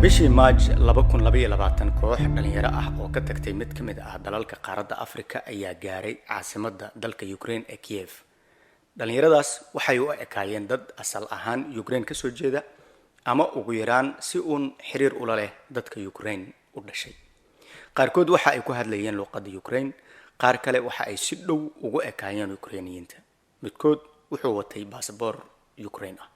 bishii March 2022 koox dhalinyaro ah oo ka tagtay mid ka mid ah dalalka qaaradda Afrika ayaa gaaray caasimadda dalka Ukraine ee Kiev. Dhalinyaradaas waxay u ekaayeen dad asal ahaan Ukraine ka soo jeeda ama ugu yaraan si uun xiriir ula leh dadka Ukraine u dhashay. Qaarkood waxa ay ku hadlayeen luqadda Ukraine, qaar kale waxa ay si dhow ugu ekaayeen Ukrainiyiinta. Midkood wuxuu watay baasaboor Ukraine ah.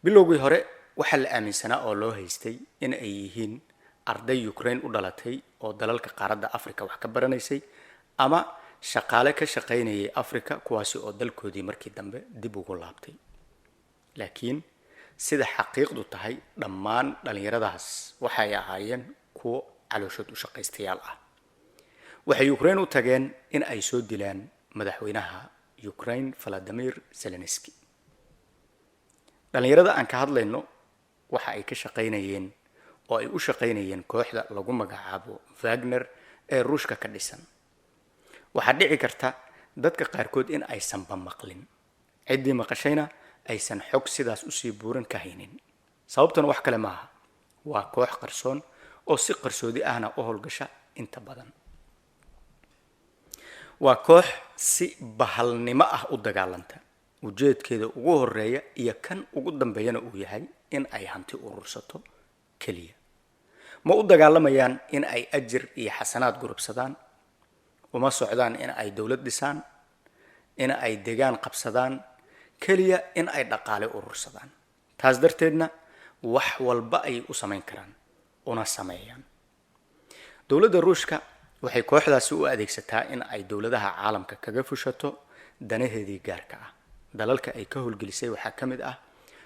Bilowgii hore waxa la aaminsanaa oo loo haystay in ay yihiin arday Ukraine u dhalatay oo dalalka qaaradda Afrika wax ka baranaysay ama shaqaale ka shaqaynayay Afrika kuwaasi oo dalkoodii markii dambe dib ugu laabtay. Laakiin sida xaqiiqdu tahay dhammaan dhalinyaradaas waxay ahaayeen kuwo calooshood u shaqaystayaal ah. Waxay Ukraine u tageen in ay soo dilaan madaxweynaha Ukraine Volodymyr Zelensky. dhalinyarada aan ka hadlayno waxa ay ka shaqaynayeen oo ay u shaqaynayeen kooxda lagu magacaabo Wagner ee Ruushka ka dhisan. Waxa dhici karta dadka qaarkood in aysan maqlin, cidii maqashayna aysan xog sidaas u sii buuran ka haynin. Sababtuna wax kale maaha, waa koox qarsoon oo si qarsoodi ahna u howlgasha inta badan. Waa koox si bahalnimo ah u dagaalanta. Ujeedkeeda ugu horeeya iyo kan ugu dambeeyana uu yahay in ay hanti urursato kaliya. Ma u dagaalamayaan in ay ajir iyo xasanaad gurubsadaan, uma socdaan in ay dawlad dhisaan, in ay deegaan qabsadaan, kaliya in ay dhaqaale urursadaan. Taas darteedna wax walba ay u samayn karaan una sameeyaan. Dawladda Ruushka waxay kooxdaasi u adeegsataa in ay dawladaha caalamka kaga fushato danaheedii gaarka ah. dalalka ay ka howlgelisay waxaa ka mid ah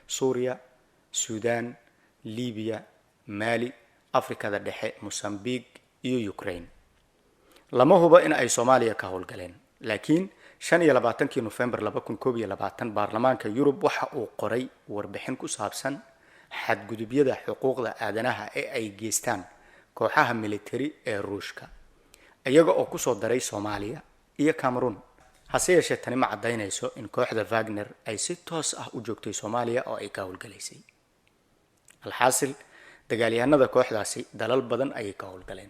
Suuriya, Suudaan, Liibiya, Mali, Afrikada Dhexe, Mozambique iyo Ukraine. Lama hubo in ay Soomaaliya ka howlgaleen, laakiin 25 November 2021 baarlamaanka Yurub waxa uu qoray warbixin ku saabsan xadgudubyada xuquuqda aadanaha ee ay geystaan kooxaha military ee Ruushka, iyaga oo ku soo daray Soomaaliya iyo Cameroon. hase yeeshee tani ma cadaynayso in kooxda Wagner ay si toos ah u joogtay Soomaaliya oo ay ka howlgalaysay. Alxaasil, dagaalyahanada kooxdaasi dalal badan ayay ka howlgaleen.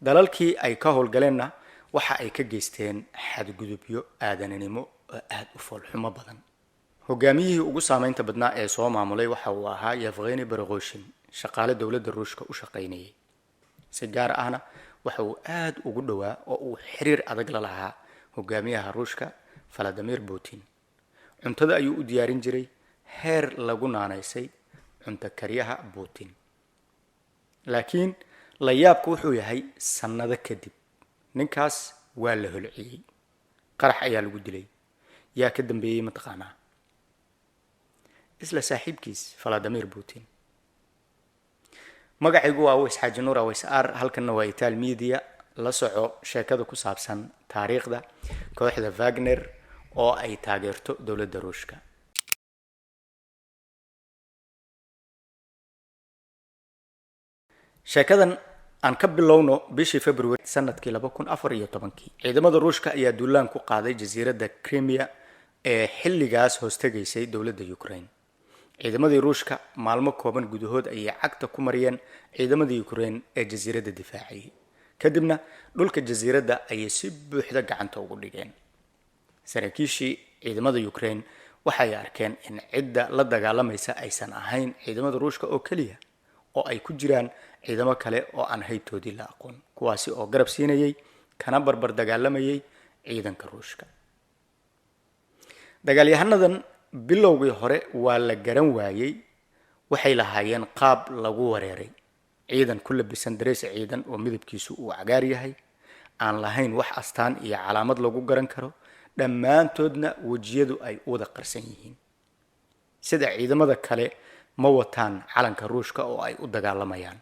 dalalkii ay ka howlgaleenna waxa ay ka geysteen xadgudubyo aadanimo oo aad u foolxumo badan. Hogaamiyihii ugu saameynta badnaa ee soo maamulay waxa uu ahaa Yevgeny Prigozhin, shaqaale dawladda Ruushka u shaqaynayay. si gaar ahna waxa uu aad ugu dhawaa oo uu xiriir adag la lahaa hogaamiyaha Ruushka Vladimir Putin. Cuntada ayuu u diyaarin jiray heer lagu naanaysay cunto kariyaha Putin. Laakiin la yaabku wuxuu yahay sanado kadib ninkaas waa la holciyay. qarax ayaa lagu dilay. yaa ka dambeeyay mataqaanaa? isla saaxiibkiis Vladimir Putin. magacaygu waa Aweys Xaaji Nuur Aweys Aar, halkanna waa Itaal Media. la soco sheekada ku saabsan taariikhda kooxda Wagner oo ay taageerto dawladda Ruushka. sheekadan aan ka bilowno bishii February sanadkii 2014. ciidamada Ruushka ayaa duulaan ku qaaday jasiiradda Crimea ee xilligaas hoostegaysay dawladda Ukraine. ciidamadii Ruushka maalmo kooban gudahood ayay cagta ku mariyeen ciidamadii Ukraine ee jasiiradda difaaciyay. kadibna dhulka jasiiradda ayay si buuxda gacanta ugu dhigeen. saraakiishii ciidamada Ukraine waxay arkeen in cidda la dagaalamaysa aysan ahayn ciidamada Ruushka oo kaliya, oo ay ku jiraan ciidamo kale oo aan haytoodii la aqoon, kuwaasi oo garab siinayay kana barbar dagaalamayay ciidanka Ruushka. dagaalyahanadan bilowgii hore waa la garan waayay. waxay lahaayeen qaab lagu wareeray. ciidan ku labisan darees ciidan oo midabkiisu uu cagaar yahay, aan lahayn wax astaan iyo calaamad lagu garan karo, dhammaantoodna wajiyadu ay wada qarsan yihiin. sida ciidamada kale ma wataan calanka Ruushka oo ay u dagaalamayaan.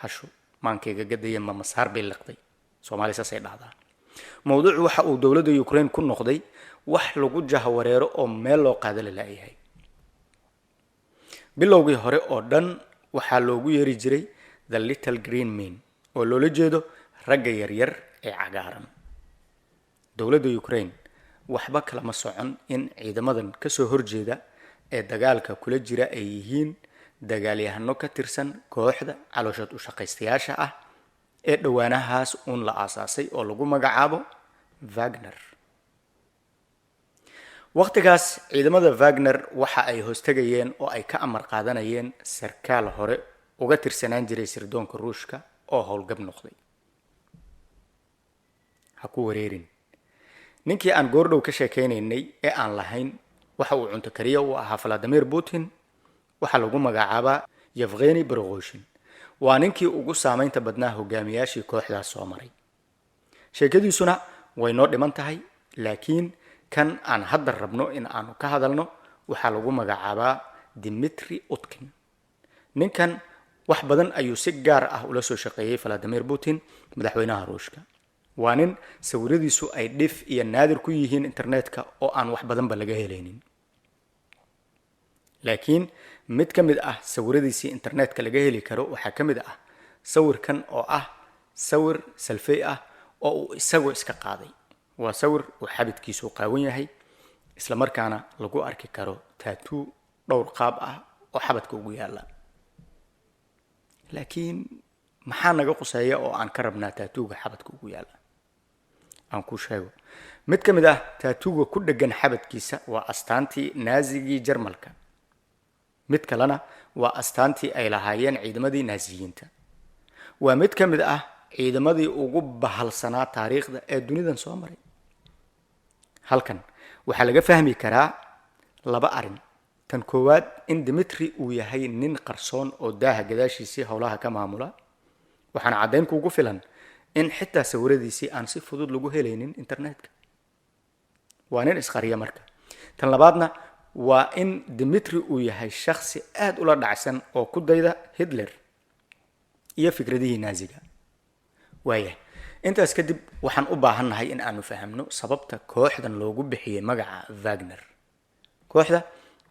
hashu maankayga gadaya ma masaar bay liqday, Soomaali saasay dhahdaa. mawduucu waxa uu dawladda Ukraine ku noqday wax lagu jahawareero oo meel loo qaada laayahay. bilowgii hore oo dhan waxaa loogu yeeri jiray the little green men oo loola jeedo ragga yaryar ee cagaaran. dawladda Ukraine waxba kala ma socon in ciidamadan ka soo horjeeda ee dagaalka kula jira ay yihiin dagaalyahano ka tirsan kooxda calooshood u shaqaystayaasha ah ee dhowaanahaas uun la aasaasay oo lagu magacaabo Wagner. waqtigaas ciidamada Wagner waxa ay hoostagayeen oo ay ka amar qaadanayeen sarkaal hore uga tirsanaan jiray sirdoonka Ruushka oo howlgab noqday. ha ku wareerin ninkii aan goordhow ka sheekeynaynay ee aan lahayn waxa uu cunto kariya u ahaa Vladimir Putin waxa lagu magacaabaa Yevgeny Prigozhin. waa ninkii ugu saameynta badnaa hogaamiyaashii kooxdaas soo maray. sheekadiisuna way noo dhiman tahay, laakiin kan aan hadda rabno in aanu ka hadalno waxa lagu magacaabaa Dmitry Utkin. ninkan wax badan ayuu si gaar ah ula soo shaqeeyay Vladimir Putin, madaxweynaha Ruushka. waa nin sawiradiisu ay dhif iyo naadir ku yihiin internetka oo aan wax badanba laga helaynin. laakiin mid ka mid ah sawiradiisii internetka laga heli karo waxaa ka mid ah sawirkan oo ah sawir selfie ah oo uu isagu iska qaaday. waa sawir uu xabadkiisu qaawan yahay isla markaana lagu arki karo tattoo dhowr qaab ah oo xabadka ugu yaala. laakiin maxaa naga quseeya oo aan ka rabnaa tattooga xabadka ugu yaala? aan ku sheego. mid ka mid ah tattooga ku dhagan xabadkiisa waa astaantii naazigii Jarmalka. mid kalena waa astaantii ay lahaayeen ciidamadii naaziyiinta. waa mid ka mid ah ciidamadii ugu bahalsanaa taariikhda ee dunidan soo maray. halkan waxaa laga fahmi karaa laba arin. tan koowaad in Dmitry uu yahay nin qarsoon oo daaha gadaashiisii howlaha ka maamula. waxaana caddayn kuugu filan in xitaa sawiradiisii aan si fudud lagu helaynin internetka. waa nin isqariya marka. tan labaadna waa in Dmitry uu yahay shakhsi aad ula dhacsan oo ku dayda Hitler iyo fikradihii naaziga. waayahay intaas kadib waxaan u baahannahay in aanu fahamno sababta kooxdan loogu bixiyay magaca Wagner. kooxda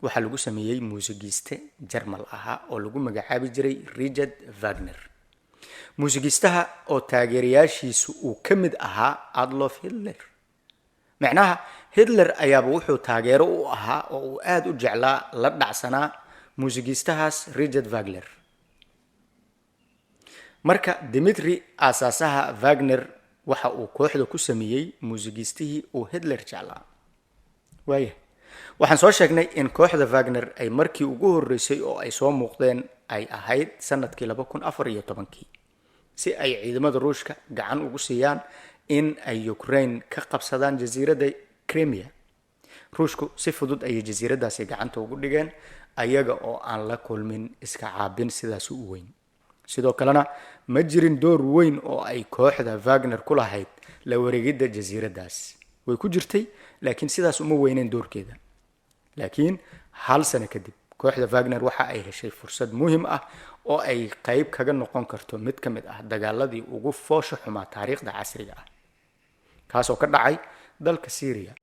waxaa lagu sameeyey muusigiiste Jarmal ahaa oo lagu magacaabi jiray Richard Wagner. muusigiistaha oo taageerayaashiisu uu ka mid ahaa Adolf Hitler. macnaha Hitler ayaaba wuxuu taageero u ahaa oo uu aad u jeclaa la dhacsanaa muusigiistahaas Richard Wagner. marka Dmitry aasaasaha Wagner waxa uu kooxda ku sameeyey muusigiistihii uu Hitler jeclaa. waayahay waxaan soo sheegnay in kooxda Wagner ay markii ugu horeysay oo ay soo muuqdeen ay ahayd sanadkii 2014 si ay ciidamada Ruushka gacan ugu siiyaan in ay Ukraine ka qabsadaan jasiiradda Crimea. Ruushku si fudud ayay jasiiradaasi gacanta ugu dhigeen ayaga oo aan la kulmin iska caabin sidaas u weyn. sidoo kalena ma jirin door weyn oo ay kooxda Wagner ku lahayd la wareegidda jasiiradaas. way ku jirtay laakiin sidaas uma weyneen doorkeeda. laakiin hal sano kadib kooxda Wagner waxa ay heshay fursad muhiim ah oo ay qayb kaga noqon karto mid ka mid ah dagaaladii ugu foosha xumaa taariikhda casriga ah kaasoo ka dhacay dalka Syria.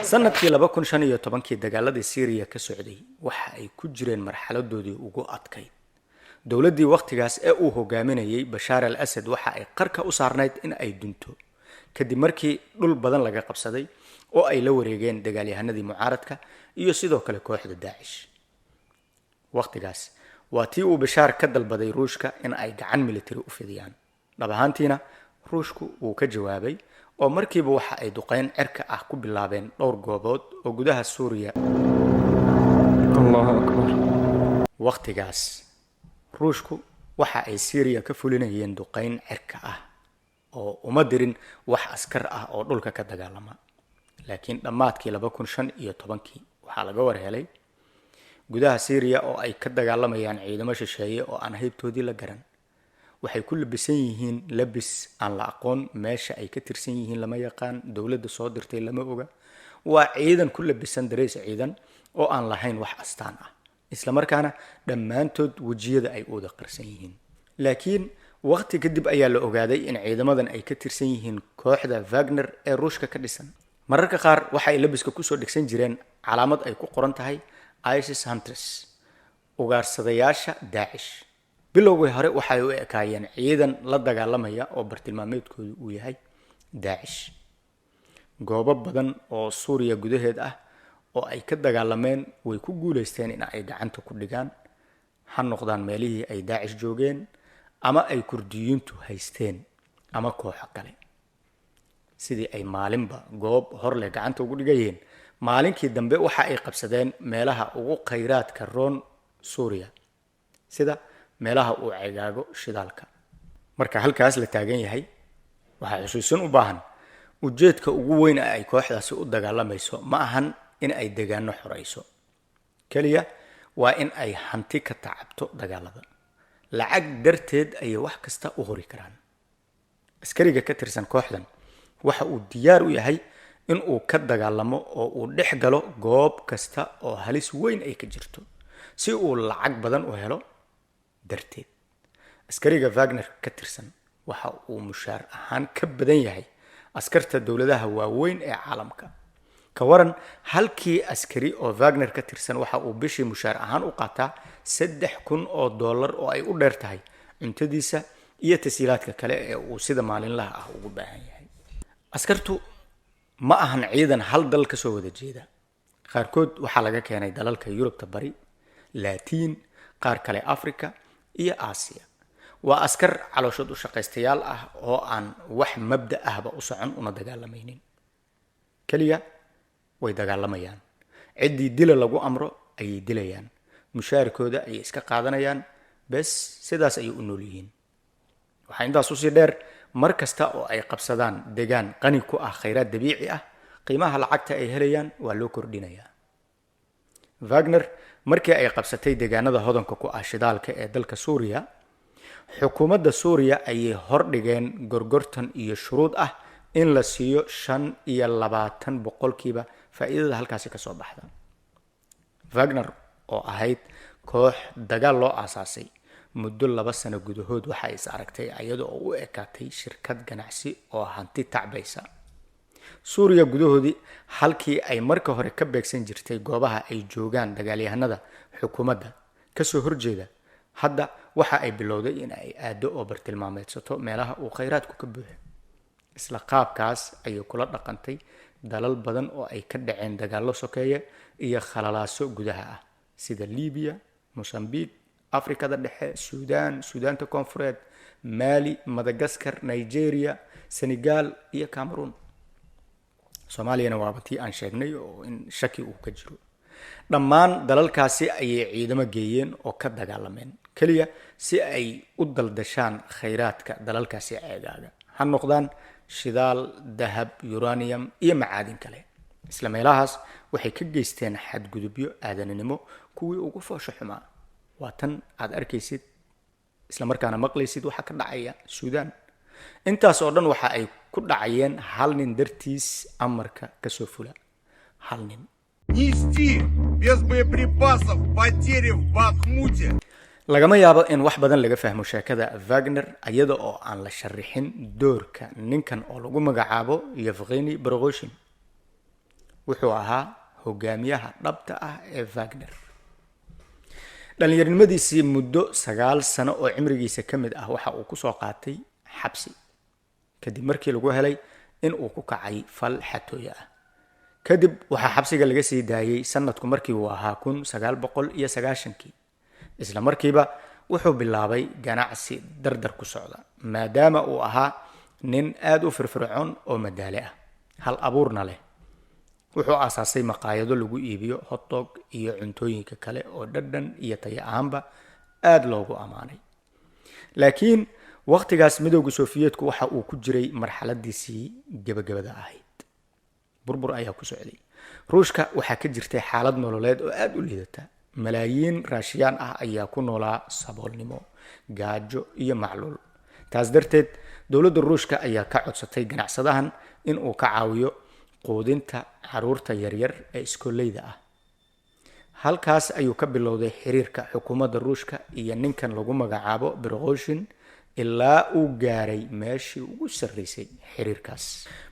sanadkii 2015 dagaaladii Syria ka socday waxa ay ku jireen marxaladoodii ugu adkayd. dowladdii waqtigaas ee uu hogaaminayay Bashar al-Assad waxa ay qarka u saarnayd in ay dunto kadib markii dhul badan laga qabsaday oo ay la wareegeen dagaalyahanadii mucaaradka iyo sidoo kale kooxda Daesh. waqtigaas waa tii uu Bashar ka dalbaday Ruushka in ay gacan military u fidiyaan. dhab ahaantiina Ruushku wuu ka jawaabay oo markiiba waxa ay duqeyn cirka ah ku bilaabeen dhowr goobood oo gudaha Suuriya. Allahu akbar. waqtigaas Ruushku waxa ay Syria ka fulinayeen duqeyn cirka ah oo uma dirin wax askar ah oo dhulka ka dagaalama. laakiin dhamaadkii 2015 waxa laga warhelay gudaha Syria oo ay ka dagaalamayaan ciidamo shisheeye oo aan haybtoodii la garan. waxay ku labisan yihiin labis aan la aqoon, meesha ay ka tirsan yihiin lama yaqaan, dawladda soo dirtay lama oga. waa ciidan ku labisan darees ciidan oo aan lahayn wax astaan ah, isla markaana dhammaantood wajiyada ay wada qarsan yihiin. laakiin waqti kadib ayaa la ogaaday in ciidamadan ay ka tirsan yihiin kooxda Wagner ee Ruushka ka dhisan. mararka qaar waxa ay labiska ku soo dhigsan jireen calaamad ay ku qoran tahay ISIS Hunters, ugaarsadayaasha Daesh. bilowgii hore waxay u ekaayeen ciidan la dagaalamaya oo bartilmaameedkoodu uu yahay Daesh. goobo badan oo suuriya gudaheed ah oo ay ka dagaalameen way ku guulaysteen in ay gacanta ku dhigaan, ha noqdaan meelihii ay daacish joogeen ama ay kurdiyiintu haysteen ama kooxo kale. sidii ay maalinba goob hor leh gacanta ugu dhigayeen, maalinkii dambe waxa ay qabsadeen meelaha ugu khayraadka roon suuriya, sida meelaha uu cegaago shidaalka. marka halkaas la taagan yahay, waxaa xusuusin u baahan ujeedka ugu weyn ee ay kooxdaasi u dagaalamayso ma ahan in ay deegaano xorayso kaliya, waa in ay hanti ka tacabto dagaalada. lacag darteed ayay wax kasta u hori karaan. askariga ka tirsan kooxdan waxa uu diyaar u yahay in uu ka dagaalamo oo uu dhex galo goob kasta oo halis weyn ay ka jirto si uu lacag badan u helo darteed. askariga Wagner ka tirsan waxa uu mushaar ahaan ka badan yahay askarta dowladaha waaweyn ee caalamka. ka waran halkii askari oo Wagner ka tirsan waxa uu bishii mushaar ahaan u qaataa $3,000 oo ay u dheer tahay cuntadiisa iyo tashiilaadka kale ee uu sida maalinlaha ah ugu baahan yahay. askartu ma ahan ciidan hal dal ka soo wada jeeda. qaarkood waxaa laga keenay dalalka Yurubta bari, Laatiin, qaar kale Afrika iyo Aasiya. waa askar calooshood u shaqaystayaal ah oo aan wax mabda ahba u socon una dagaalamaynin. kaliya way dagaalamayaan. ciddii dila lagu amro ayay dilayaan. mushaarkooda ayay iska qaadanayaan. bes sidaas ayay u nool yihiin. waxaa intaas usii dheer, mar kasta oo ay qabsadaan deegaan qani ku ah khayraad dabiici ah, qiimaha lacagta ay helayaan waa loo kordhinayaa. Wagner markii ay qabsatay deegaanada hodanka ku ah shidaalka ee dalka Suuriya, xukuumadda Suuriya ayay hordhigeen gorgortan iyo shuruud ah in la siiyo 25% faa'iidada halkaasi ka soo baxda. Wagner oo ahayd koox dagaal loo aasaasay muddo 2 sano gudahood waxa ay is aragtay iyada oo u ekaatay shirkad ganacsi oo hanti tacbaysa. Suuriya gudahoodii halkii ay marka hore ka beegsan jirtay goobaha ay joogaan dagaalyahanada xukuumadda ka soo horjeeda, hadda waxa ay bilowday in ay aado oo bartilmaameedsato meelaha uu khayraadku ka buuxo. isla qaabkaas ayay kula dhaqantay dalal badan oo ay ka dhaceen dagaallo sokeeye iyo khalalaaso gudaha ah sida Liibiya, Mozambique, Afrikada Dhexe, Suudaan, Suudaanta Koonfureed, Mali, Madagascar, Nigeria, Senegal iyo Cameroon. Soomaaliyana waa tii aan sheegnay oo in shaki uu ka jiro. dhammaan dalalkaasi ayay ciidamo geeyeen oo ka dagaalameen kaliya si ay u daldashaan khayraadka dalalkaasi ceegaaga, ha noqdaan shidaal, dahab, uranium iyo macaadin kale. isla meelahaas waxay ka geysteen xadgudubyo aadanimo kuwii ugu foosho xumaa. waa tan aad arkaysid isla markaana maqlaysid waxa ka dhacaya Suudaan. intaas oo dhan waxa ay ku dhacayeen hal nin dartiis amarka ka soo fula. hal nin нести без боеприпасов потери в Бахмуте. lagama yaabo in wax badan laga fahmo sheekada Wagner iyada oo aan la sharixin doorka ninkan oo lagu magacaabo Yevgeny Prigozhin. wuxuu ahaa hogaamiyaha dhabta ah ee Wagner. dhalinyarinimadiisii muddo 9 sano oo cimrigiisa ka mid ah waxa uu ku soo qaatay xabsi kadib markii lagu helay in uu ku kacay fal xatooyo ah. kadib waxaa xabsiga laga sii daayay sanadku markii uu ahaa 1990. isla markiiba wuxuu bilaabay ganacsi dardar ku socda maadaama uu ahaa nin aad u firfircoon oo madaale ah, hal abuurna leh. wuxuu aasaasay maqaayado lagu iibiyo hot dog iyo cuntooyinka kale oo dhadhan iyo tayo ahaanba aad loogu amaanay. laakiin waqtigaas midowga Soofiyeedku waxa uu ku jiray marxaladiisii gabagabada ahayd. burbur ayaa ku socday. ruushka waxaa ka jirtay xaalad nololeed oo aad u liidata. malaayiin raashiyaan ah ayaa ku noolaa saboolnimo, gaajo iyo macluul. taas darteed dowladda ruushka ayaa ka codsatay ganacsadahan in uu ka caawiyo quudinta caruurta yaryar ee iskooleyda ah. halkaas ayuu ka bilowday xiriirka xukuumadda ruushka iyo ninkan lagu magacaabo Prigozhin ilaa uu gaaray meeshii ugu sarreysay xiriirkaas.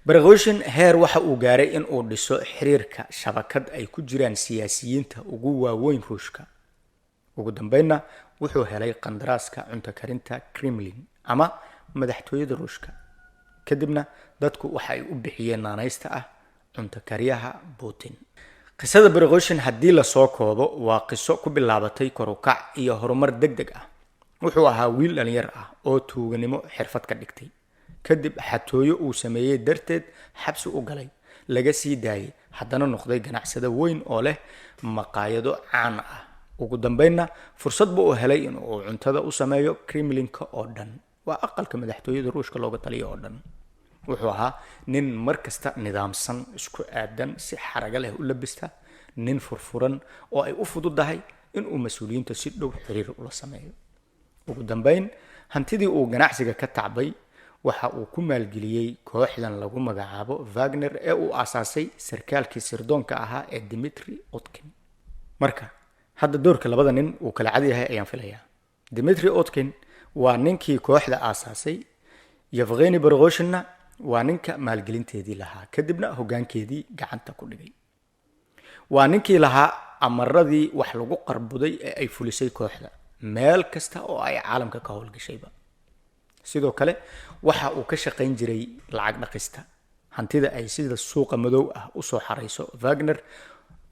Prigozhin heer waxa uu gaaray in uu dhiso xiriirka shabakad ay ku jiraan siyaasiyiinta ugu waaweyn ruushka. ugu dambeynna wuxuu helay qandaraaska cunto karinta Kremlin ama madaxtooyada ruushka. kadibna dadku waxa ay u bixiyeen naanaysta ah cunto kariyaha Putin. qisada Prigozhin haddii la soo koobo waa qiso ku bilaabatay kor u kac iyo horumar degdeg ah. wuxuu ahaa wiil dhalinyar ah oo tuuganimo xirfad ka dhigtay, kadib xatooyo uu sameeyey darteed xabsi u galay, laga sii daayay, haddana noqday ganacsade weyn oo leh maqaayado caan ah. ugu dambeynna fursad buu u helay in uu cuntada u sameeyo Kremlinka oo dhan, waa aqalka madaxtooyada Ruushka looga taliyo oo dhan. wuxuu ahaa nin markasta nidaamsan, isku aadan, si xaraga leh u labista, nin furfuran oo ay u fududahay in uu mas'uuliyiinta si dhow xiriir ula sameeyo. ugu dambeyn, hantidii uu ganacsiga ka tacbay waxa uu ku maalgeliyey kooxdan lagu magacaabo Wagner ee uu aasaasay sarkaalkii sirdoonka ahaa ee Dmitry Otkin. marka hadda doorka labada nin uu kala cad yahay ayaan filayaa. Dmitry Otkin waa ninkii kooxda aasaasay, Yevgeny Prigozhinna waa ninka maalgelinteedii lahaa, kadibna hoggaankeedii gacanta ku dhigay. waa ninkii lahaa amaradii wax lagu qarbuday ee ay fulisay kooxda meel kasta oo ay caalamka ka howlgashayba. sidoo kale waxa uu ka shaqayn jiray lacag dhaqista. hantida ay sida suuqa madow ah u soo xarayso Wagner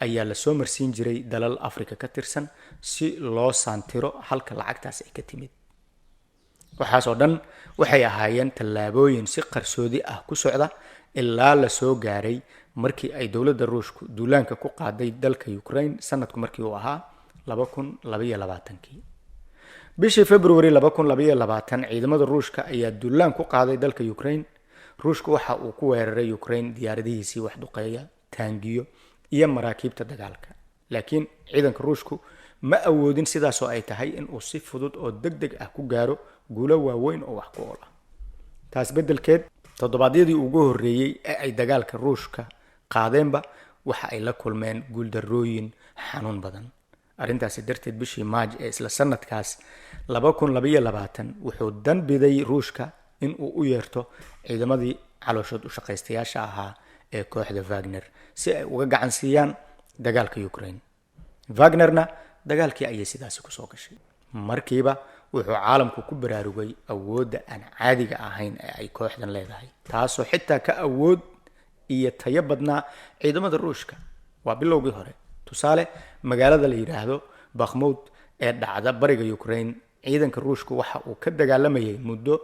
ayaa la soo marsiin jiray dalal Afrika ka tirsan si loo saantiro halka lacagtaas ay ka timid. waxaas oo dhan waxay ahaayeen tallaabooyin si qarsoodi ah ku socda ilaa la soo gaaray markii ay dowladda Ruushku duulaanka ku qaaday dalka Ukraine sanadku markii uu ahaa 2022. bishii February 2022 ciidamada Ruushka ayaa duulaan ku qaaday dalka Ukraine. Ruushku waxa uu ku weeraray Ukraine diyaaradihiisii wax duqeeya, taangiyo iyo maraakiibta dagaalka. laakiin ciidanka Ruushku ma awoodin sidaas oo ay tahay in uu si fudud oo degdeg ah ku gaaro guulo waaweyn oo wax ku ool ah. taas beddelkeed, toddobaadyadii ugu horreeyay ee ay dagaalka Ruushka qaadeenba waxa ay la kulmeen guuldarrooyin xanuun badan. arrintaasi darteed bishii Maaj ee isla sanadkaas 2022 wuxuu danbiday Ruushka in uu u yeerto ciidamadii calooshood u shaqaystayaasha ahaa ee kooxda Wagner si ay uga gacan siiyaan dagaalka Ukraine. Wagnerna dagaalkii ayay sidaasi ku soo gashay. markiiba wuxuu caalamku ku baraarugay awoodda aan caadiga ahayn ee ay kooxdan leedahay, taasoo xitaa ka awood iyo tayo badnaa ciidamada Ruushka. waa bilowgii hore. tusaale, magaalada la yiraahdo Bakhmut ee dhacda bariga Ukraine, ciidanka Ruushku waxa uu ka dagaalamayay muddo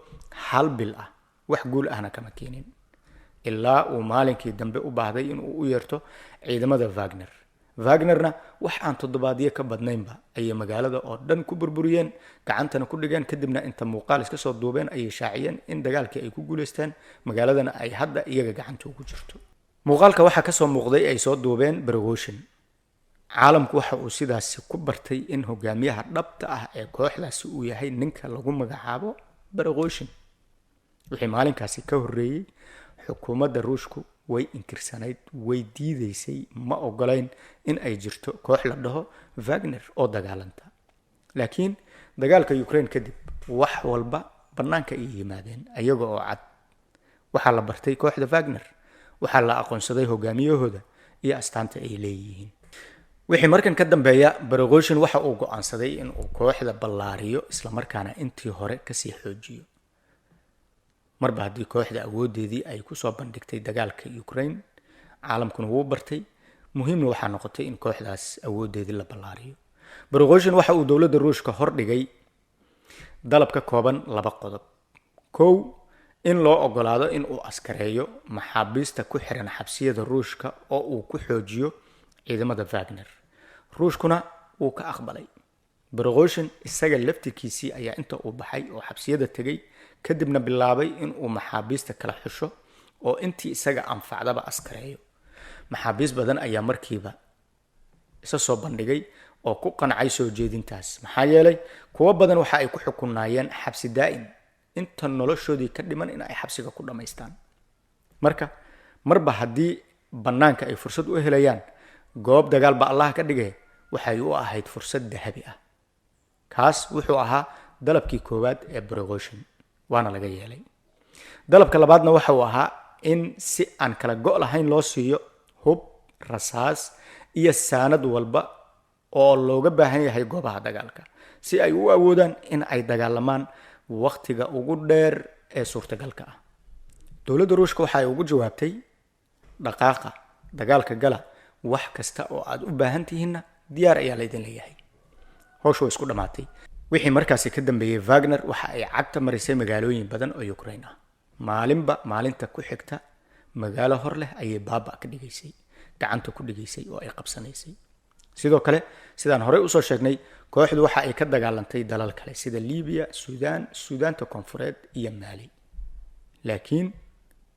1 bil ah, wax guul ahna kama keenin, ilaa uu maalinkii dambe u baahday in uu u yeerto ciidamada Wagner. Wagnerna wax aan toddobaadyo ka badnaynba ayay magaalada oo dhan ku burburiyeen, gacantana ku dhigeen, kadibna inta muuqaal iska soo duubeen ayay shaaciyeen in dagaalkii ay ku guuleysteen, magaaladana ay hadda iyaga gacanta ugu jirto. muuqaalka waxa ka soo muuqday ay soo duubeen Prigozhin. caalamku waxa uu sidaasi ku bartay in hogaamiyaha dhabta ah ee kooxdaasi uu yahay ninka lagu magacaabo Prigozhin. wixii maalinkaasi ka horreeyay, xukuumadda Ruushku way inkirsanayd, way diidaysay, ma ogolayn in ay jirto koox la dhaho Wagner oo dagaalanta. laakiin dagaalka Ukraine kadib wax walba bannaanka ay yimaadeen ayaga oo cad. waxaa la bartay kooxda Wagner, waxaa la aqoonsaday hogaamiyahooda iyo astaanta ay leeyihiin. wixii markan ka dambeeya, Prigozhin waxa uu go'aansaday in uu kooxda ballaariyo isla markaana intii hore ka sii xoojiyo. marba haddii kooxda awoodeedii ay ku soo bandhigtay dagaalka Ukraine, caalamkuna wuu bartay, muhiimna waxaa noqotay in kooxdaas awoodeedii la ballaariyo. Prigozhin waxa uu dowladda Ruushka hordhigay dalab ka kooban 2 qodob. kow, in loo ogolaado in uu askareeyo maxaabiista ku xiran xabsiyada Ruushka oo uu ku xoojiyo ciidamada Wagner. Ruushkuna wuu ka aqbalay. Prigozhin isaga laftigiisii ayaa inta uu baxay oo xabsiyada tegay, kadibna bilaabay in uu maxaabiista kala xusho oo intii isaga anfacdaba askareeyo. maxaabiis badan ayaa markiiba isa soo bandhigay oo ku qancay soo jeedintaas, maxaa yeelay kuwa badan waxa ay ku xukunaayeen xabsi daa'im, inta noloshoodii ka dhiman in ay xabsiga ku dhamaystaan. marba haddii bannaanka ay fursad u helayaan, goob dagaal ba Allah ka dhigay, waxay u ahayd fursad dahabi ah. kaas wuxuu ahaa dalabkii koowaad ee Prigozhin, waana laga yeelay. dalabka labaadna waxa uu ahaa in si aan kala go' lahayn loo siiyo hub, rasaas iyo saanad walba oo looga baahan yahay goobaha dagaalka, si ay u awoodaan in ay dagaalamaan waqtiga ugu dheer ee suurtagalka ah. dowladda Ruushka waxa ay ugu jawaabtay dhaqaaqa dagaalka gala wax kasta oo aad u baahan tihiinna diyaar ayaa laydin leeyahay. howshu way isku dhamaatay. wixii markaasi ka dambeeyay Wagner waxa ay cagta marisay magaalooyin badan oo Ukraine ah. maalinba maalinta ku xigta magaalo hor leh ayay baaba ka dhigaysay, gacanta ku dhigaysay oo ay qabsanaysay. sidoo kale sidaan horey usoo sheegnay, kooxdu waxa ay ka dagaalantay dalal kale sida Liibiya, Suudaan, Suudaanta Koonfureed iyo Maali. laakiin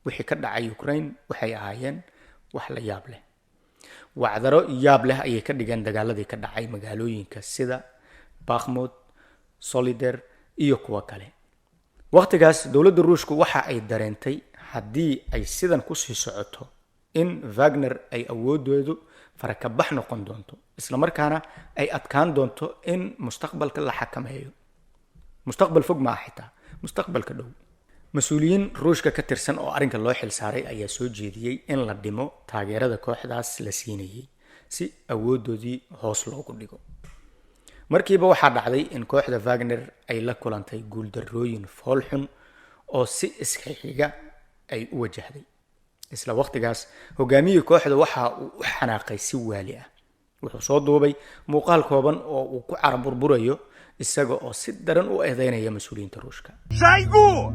wixii ka dhacay Ukraine waxay ahaayeen wax la yaab leh. wacdaro yaab leh ayay ka dhigeen dagaaladii ka dhacay magaalooyinka sida Bakhmut, Solidar iyo kuwa kale. waqtigaas dowladda Ruushku waxa ay dareentay haddii ay sidan ku sii socoto in Wagner ay awoodoodu farakabax noqon doonto, isla markaana ay adkaan doonto in mustaqbalka la xakameeyo. mustaqbal fog ma xitaa mustaqbalka dhow. mas-uuliyiin Ruushka ka tirsan oo arrinka loo xil saaray ayaa soo jeediyey in la dhimo taageerada kooxdaas la siinayay si awoodoodii hoos loogu dhigo. markiiba waxaa dhacday in kooxda Wagner ay la kulantay guuldarrooyin foolxun oo si isxixiga ay u wajahday. isla waqtigaas hogaamiyihii kooxda waxa uu u xanaaqay si waali ah. wuxuu soo duubay muuqaal kooban oo uu ku caraburburayo isaga oo si daran u eedeynaya mas-uuliyiinta Ruushka. Шойгу!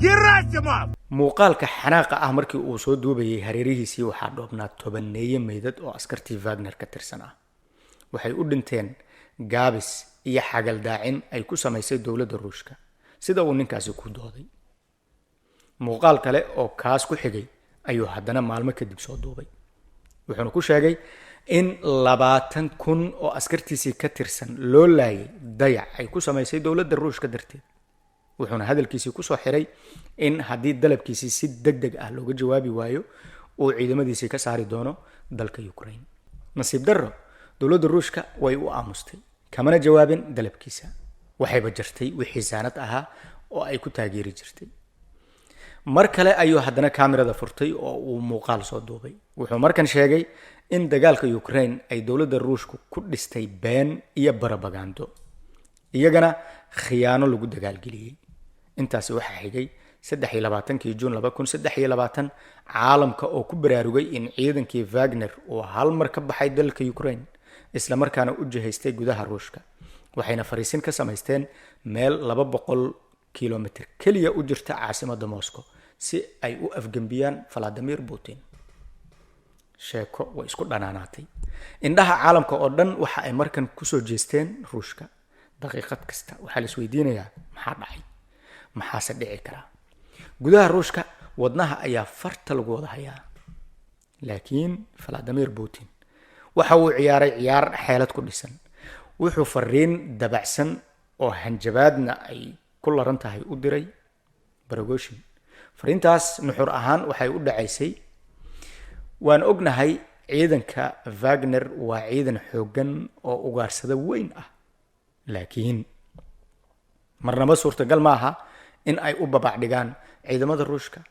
Герасимов! muuqaalka xanaaqa ah markii uu soo duubayay hareerihiisii waxaa dhoobnaa tobaneeye meydad oo askartii Wagner ka tirsan ah. waxay u dhinteen gaabis iyo xagaldaacin ay ku samaysay dowladda Ruushka, sida uu ninkaasi ku dooday. muuqaal kale oo kaas ku xigay ayuu haddana maalmo kadib soo duubay. wuxuuna ku sheegay in 20,000 oo askartiisii ka tirsan loo laayay dayac ay ku samaysay dowladda Ruushka darteed. wuxuuna hadalkiisii ku soo xiray in haddii dalabkiisii si degdeg ah looga jawaabi waayo uu ciidamadiisii ka saari doono dalka Ukraine. nasiib darro, dowladda Ruushka way u aamustay, kamana jawaabin dalabkiisa. waxayba jirtay wixii saanad ahaa oo ay ku taageeri jirtay. mar kale ayuu haddana kaamirada furtay oo uu muuqaal soo duubay. wuxuu markan sheegay in dagaalka Ukraine ay dowladda Ruushku ku dhistay been iyo barabagaando, iyagana khiyaano lagu dagaalgeliyay. intaasi waxaa xigay 23 Juun 2023 caalamka oo ku baraarugay in ciidankii Wagner uu hal mar ka baxay dalka Ukraine, isla markaana u jihaystay gudaha Ruushka. waxayna fariisin ka samaysteen meel 200 kilomitir kaliya u jirta caasimadda Moscow si ay u afgambiyaan Vladimir Putin. sheeko way isku dhanaanaatay. indhaha caalamka oo dhan waxa ay markan ku soo jeesteen Ruushka. daqiiqad kasta waxaa la isweydiinayaa maxaa dhacay, maxaase dhici kara. gudaha Ruushka wadnaha ayaa farta lagu wada hayaa. laakiin Vladimir Putin waxa uu ciyaaray ciyaar xeelad ku dhisan. wuxuu fariin dabacsan oo hanjabaadna ay ku laran tahay u diray Prigozhin. fariintaas nuxur ahaan waxay u dhacaysay: waan ognahay ciidanka Wagner waa ciidan xooggan oo ugaarsada weyn ah, laakiin marnaba suurtagal maaha in ay u babacdhigaan ciidamada Ruushka.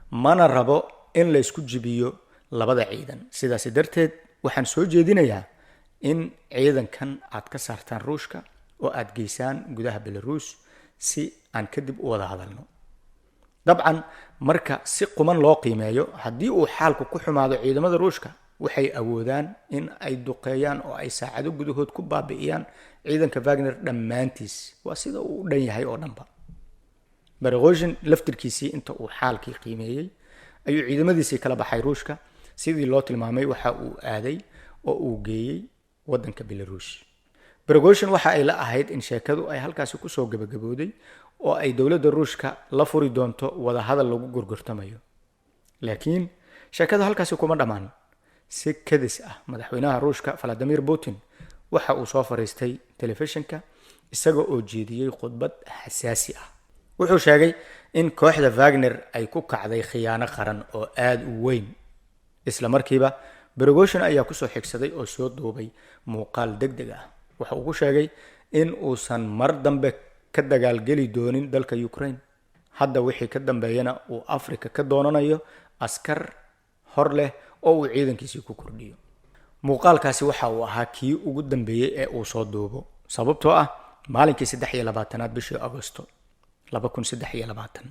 mana rabo in la isku jibiyo labada ciidan. sidaas darteed waxaan soo jeedinayaa in ciidankan aad ka saartaan Ruushka oo aad geysaan gudaha Belarus si aan kadib u wada hadalno. dabcan marka si quman loo qiimeeyo, haddii uu xaalku ku xumaado, ciidamada Ruushka waxay awoodaan in ay duqeeyaan oo ay saacado gudahood ku baabi'iyaan ciidanka Wagner dhammaantiis. waa sida uu u dhan yahay oo dhanba. Prigozhin laftirkiisii inta uu xaalkii qiimeeyey ayuu ciidamadiisii kala baxay Ruushka. sidii loo tilmaamay waxa uu aaday oo uu geeyey waddanka Belarus. Prigozhin waxa ay la ahayd in sheekadu ay halkaasi ku soo gabagabooday oo ay dowladda Ruushka la furi doonto wada hadal lagu gurgurtamayo. laakiin sheekadu halkaasi kuma dhamaan. si kadis ah madaxweynaha Ruushka Vladimir Putin waxa uu soo fariistay telefishinka isaga oo jeediyey khudbad xasaasi ah. wuxuu sheegay in kooxda Wagner ay ku kacday khiyaano qaran oo aad u weyn. isla markiiba Prigozhin ayaa ku soo xigsaday oo soo duubay muuqaal degdeg ah. waxa uu ku sheegay in uusan mar dambe ka dagaalgeli doonin dalka Ukraine. hadda wixii ka dambeeyana uu Afrika ka doonanayo askar hor leh oo uu ciidankiisii ku kordhiyo. muuqaalkaasi waxa uu ahaa kii ugu dambeeyay ee uu soo duubo, sababtoo ah maalinkii 23aad bishii Agoosto 2023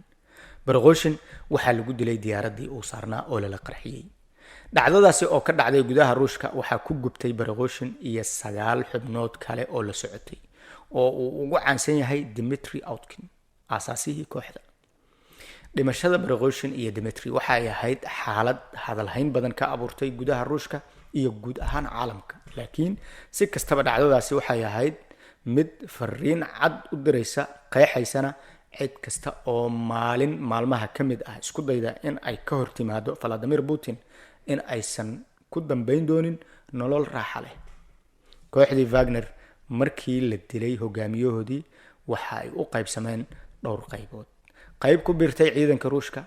Prigozhin waxaa lagu dilay diyaaraddii uu saarnaa oo la qarxiyay. dhacdadaasi oo ka dhacday gudaha ruushka waxaa ku gubtay Prigozhin iyo 9 xubnood kale oo la socotay oo uu ugu caansan yahay Dmitry Utkin aasaasihii kooxda. dhimashada Prigozhin iyo Dmitry waxa ay ahayd xaalad hadalhayn badan ka abuurtay gudaha ruushka iyo guud ahaan caalamka, laakiin si kastaba dhacdadaasi waxay ahayd mid fariin cad u diraysa qeexaysana cid kasta oo maalmaha ka mid ah isku dayda in ay ka hortimaado Vladimir Putin in aysan ku dambayn doonin nolol raaxa leh. kooxdii Wagner markii la dilay hogaamiyahoodii waxa ay u qaybsameen dhowr qaybood, qayb ku biirtay ciidanka ruushka,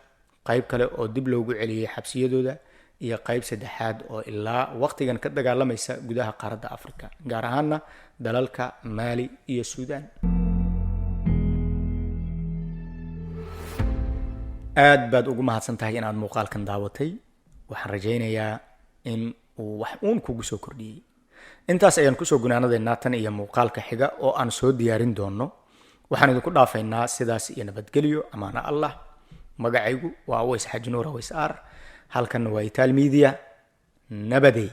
qayb kale oo dib loogu celiyay xabsiyadooda, iyo qayb saddexaad oo ilaa waqtigan ka dagaalamaysa gudaha qaaradda Afrika, gaar ahaana dalalka Mali iyo Suudaan. aad baad ugu mahadsantahay inaad muuqaalkan daawatay. waxaan rajaynayaa in uu wax uun kugu soo kordhiyey. intaas ayaan kusoo gunaanadeennaa tan iyo muuqaalka xiga oo aan soo diyaarin doono. waxaan idinku dhaafaynaa sidaas iyo nabadgelyo, amaana allah. magacaygu waa Aways Xaaji Nuur Aways Aar, halkan waa Itaal Media. nabadey.